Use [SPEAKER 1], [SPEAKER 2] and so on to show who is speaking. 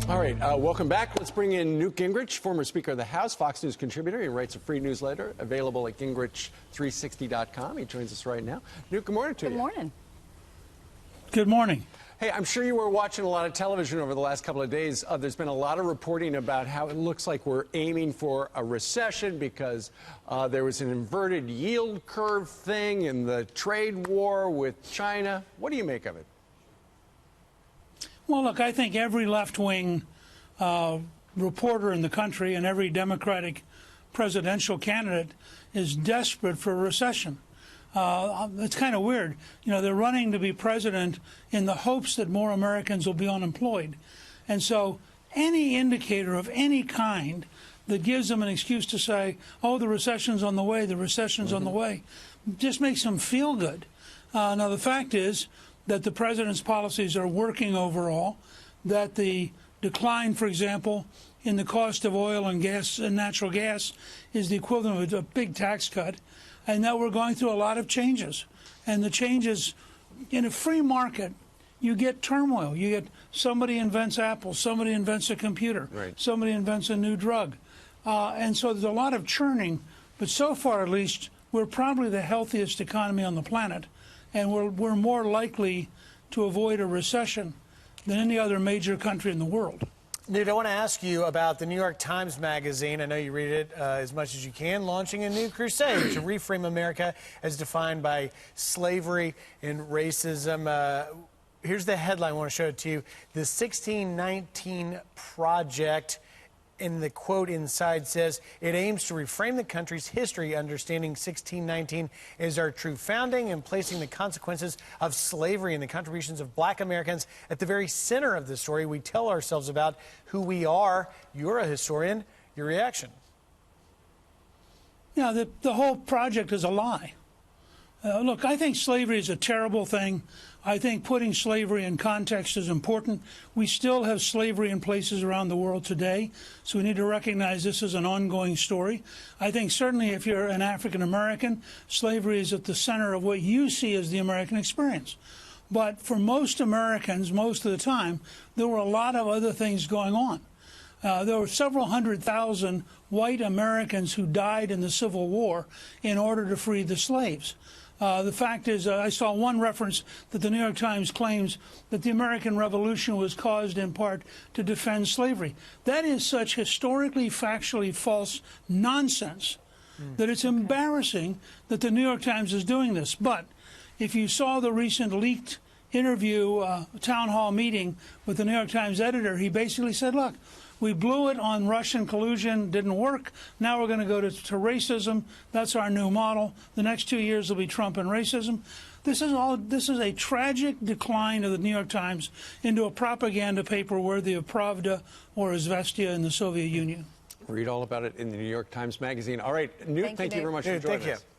[SPEAKER 1] All right, welcome back. Let's bring in Newt Gingrich, former Speaker of the House, Fox News contributor. He writes a free newsletter available at gingrich360.com. He joins us right now. Newt, good morning to you.
[SPEAKER 2] Good morning.
[SPEAKER 3] Good morning.
[SPEAKER 1] Hey, I'm sure you were watching a lot of television over the last couple of days. There's been a lot of reporting about how it looks like we're aiming for a recession because there was an inverted yield curve thing in the trade war with China. What do you make of it?
[SPEAKER 3] Well, look, I think every left-wing reporter in the country and every Democratic presidential candidate is desperate for a recession. It's kind of weird. You know, they're running to be president in the hopes that more Americans will be unemployed. And so any indicator of any kind that gives them an excuse to say, oh, the recession's on the way, the recession's on the way, just makes them feel good. Now, the fact is that the president's policies are working overall, that the decline, for example, in the cost of oil and gas and natural gas is the equivalent of a big tax cut, and that we're going through a lot of changes. And the changes in a free market, you get turmoil. You get somebody invents Apple, somebody invents a computer,
[SPEAKER 1] right.
[SPEAKER 3] Somebody invents a new drug. And so there's a lot of churning, but so far at least, we're probably the healthiest economy on the planet, and we're more likely to avoid a recession than any other major country in the world.
[SPEAKER 4] Newt, I want to ask you about the New York Times Magazine. I know you read it as much as you can, launching a new crusade to reframe America as defined by slavery and racism. Here's the headline. I want to show it to you. The 1619 Project. And the quote inside says, it aims to reframe the country's history, understanding 1619 as our true founding and placing the consequences of slavery and the contributions of black Americans at the very center of the story we tell ourselves about who we are. You're a historian. Your reaction?
[SPEAKER 3] Yeah, the whole project is a lie. Look, I think slavery is a terrible thing. I think putting slavery in context is important. We still have slavery in places around the world today, so we need to recognize this is an ongoing story. I think certainly if you're an African American, slavery is at the center of what you see as the American experience. But for most Americans, most of the time, there were a lot of other things going on. There were several 100,000 white Americans who died in the Civil War in order to free the slaves. The fact is, I saw one reference that the New York Times claims that the American Revolution was caused in part to defend slavery. That is such historically, factually false nonsense that it's embarrassing that the New York Times is doing this. But if you saw the recent leaked interview, town hall meeting with the New York Times editor, he basically said, look, we blew it on Russian collusion, didn't work. Now we're going to go to racism. That's our new model. The next 2 years will be Trump and racism. This is a tragic decline of the New York Times into a propaganda paper worthy of Pravda or Izvestia in the Soviet Union.
[SPEAKER 1] Read all about it in the New York Times Magazine. All right, Newt, thank you very much for joining us.